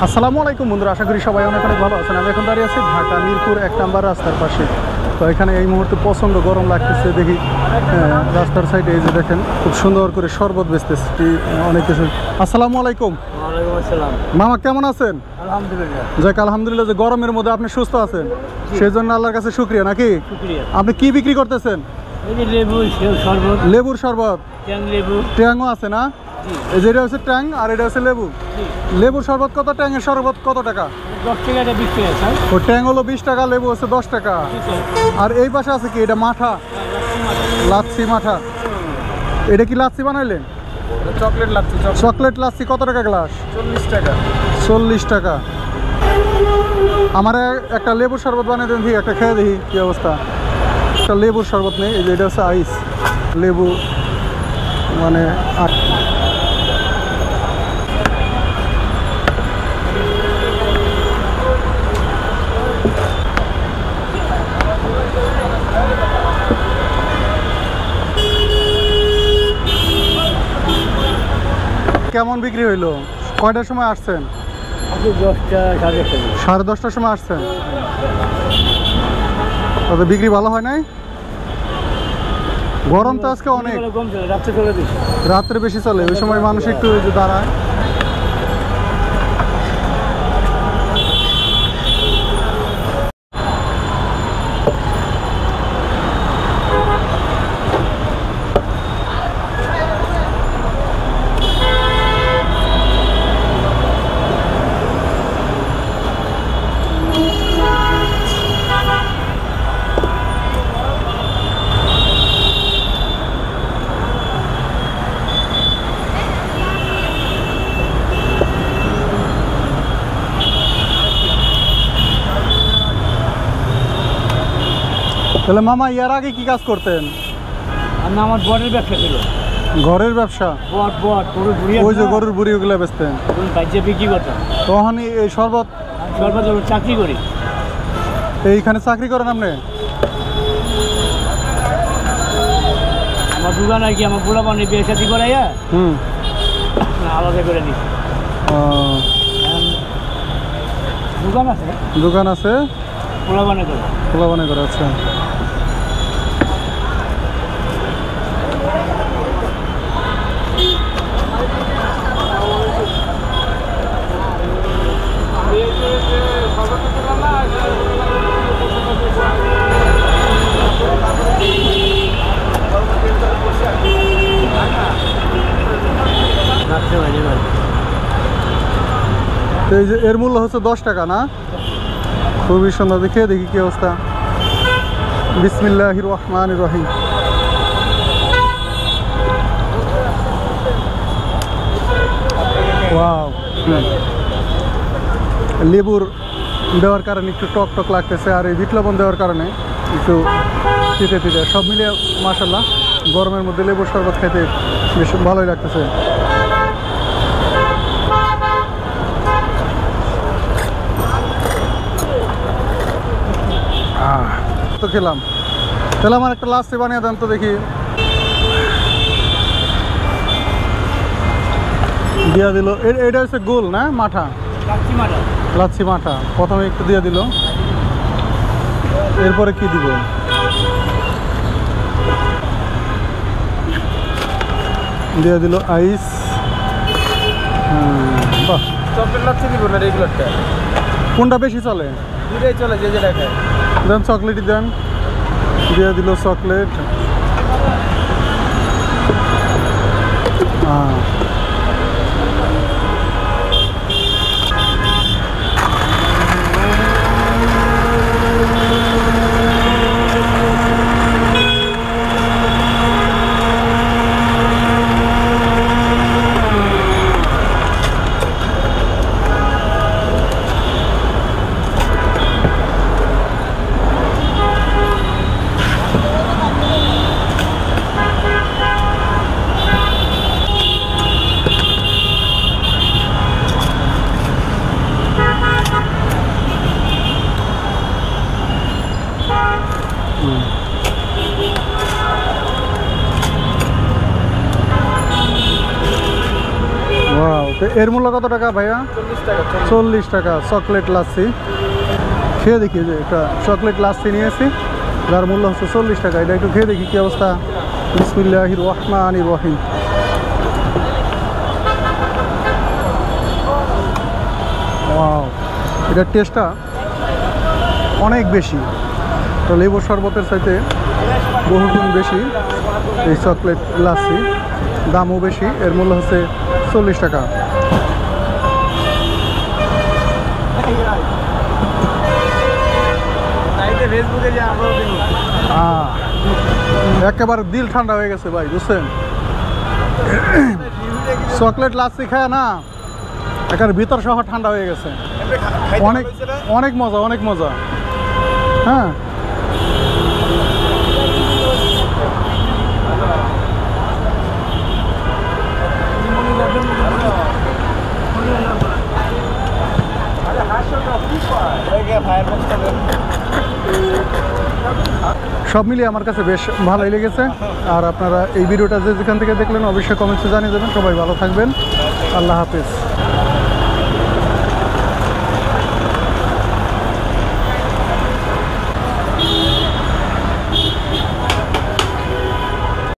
আসসালামু আলাইকুম বন্ধুরা, আশা করি সবাই অনেক অনেক ভালো আছেন। আমি এখন দাঁড়িয়ে আছি ঢাকা মিরপুর 1 নম্বর রাস্তার পাশে। তো এখানে এই মুহূর্তে প্রচণ্ড গরম লাগতেছে। দেখি রাস্তার সাইডে এই যে দেখেন খুব সুন্দর করে শরবত বেচতেছে অনেক কিছু। আসসালামু আলাইকুম। ওয়ালাইকুম আসসালাম। মামা কেমন আছেন? আলহামদুলিল্লাহ। যাক আলহামদুলিল্লাহ, যে গরমের মধ্যে আপনি সুস্থ আছেন সেই জন্য আল্লাহর কাছে শুকরিয়া। নাকি শুকরিয়া। আপনি কি বিক্রি করতেছেন? এই যে লেবু শরবত, লেবুর শরবত, ট্যাং লেবু। ট্যাংও আছে না? এই যে এটা হচ্ছে ট্যাং আর এটা হচ্ছে লেবু। লেবুর শরবত কত, ট্যাংয়ের শরবত কত টাকা? 10 টাকা, এটা 20 টাকা স্যার। ও ট্যাং হলো 20 টাকা, লেবু হচ্ছে 10 টাকা। আর এই পাশে আছে কি? এটা মাঠা, লাচ্ছি মাঠা। এটা কি লাচ্ছি বানাইলেন? চকলেট লাচ্ছি। চকলেট লাচ্ছি কত টাকা গ্লাস? 40 টাকা। 40 টাকা। আমার একটা লেবুর শরবত বানিয়ে দেন, ঠিক একটা খেয়ে দেখি কি অবস্থা। একটা লেবুর শরবত নেই, এই যে এটা হচ্ছে আইস লেবু মানে। কেমন বিক্রি হইলো? কয়টার সময় আসছেন? 10টা, 10:30টার সময় আসছেন। তবে বিক্রি ভালো হয় নাই? গরম তো আজকে অনেক, রাত্রে চলে দিচ্ছে। রাত্রে বেশি চলে, ওই সময় মানুষ একটু ওই যে দাঁড়ায়। তাহলে মামা ইয়ার আগে কি কাজ করতেন? আমার বটের ব্যবসা ছিল। ঘরের ব্যবসা? বট গরুর বুড়ি। ওই যে গরুর বুড়ি ওগুলো বেচতেন? কাজে বিক্রি করতাম। তখন এই শরবত চাকরি করি। এইখানে চাকরি করেন আপনি? আমার দোকান আর কি, আমার পোলা পানি বিয়ে সাথে করাইয়া আলাদা করে দিই। দোকান আছে? দোকান আছে, পোলা পানি করে। পোলা বানে করে। আচ্ছা, তো এই যে এর মূল্য হচ্ছে 10 টাকা না? খুবই সুন্দর। দেখে দেখি কি অবস্থা। বিসমিল্লাহির রহমানির রহিম। ওয়াও, লেবুর দেওয়ার কারণে একটু টক টক লাগতেছে, আর এই বিট লবণ দেওয়ার কারণে একটু তিতে তিতে, সব মিলিয়ে মাশাআল্লাহ গরমের মধ্যে লেবুর শরবত খেতে বেশ ভালোই লাগতেছে। তো খেলাম, তাহলে আমার একটা লাচ্ছি বানিয়ে দেন তো দেখি। দিয়া দিল, এটা হচ্ছে গোল না মাঠা? লাচ্ছি মাঠা। প্রথমে একটু দিয়ে দিল, এরপরে কি দিব? দিয়ে দিল আইস। বাহ, চকলেট লাচ্ছি দিব না রেগুলারটা? কোনটা বেশি চলে? দুটাই চলে, যে যেটা খায়। দেন চকলেটই দেন। দিয়ে দিল চকলেট। এর মূল্য কত টাকা ভাইয়া? 40 টাকা চকলেট লাচ্ছি। খেয়ে দেখি, যে একটা চকলেট লাচ্ছি নিয়েছি, যার মূল্য হচ্ছে 40 টাকা। এটা একটু খেয়ে দেখি কী অবস্থা। বিসমিল্লাহির রহমানির রহিম। ওয়াও, এটার টেস্টটা অনেক বেশি। তো লেবুর শরবতের চাইতে বহুগুণ বেশি এই চকলেট লাচ্ছি, দামও বেশি। এর মূল্য হচ্ছে 40 টাকা। একেবারে দিল ঠান্ডা হয়ে গেছে ভাই, বুঝছেন? চকলেট লাচ্ছি খায় না, একেবারে ভিতর সহ ঠান্ডা হয়ে গেছে। অনেক অনেক মজা, অনেক মজা। হ্যাঁ, সব মিলিয়ে আমার কাছে বেশ ভালোই লেগেছে। আর আপনারা এই ভিডিওটা যেখান থেকে দেখলেন অবশ্যই কমেন্টসে জানিয়ে দেবেন। সবাই ভালো থাকবেন, আল্লাহ হাফেজ।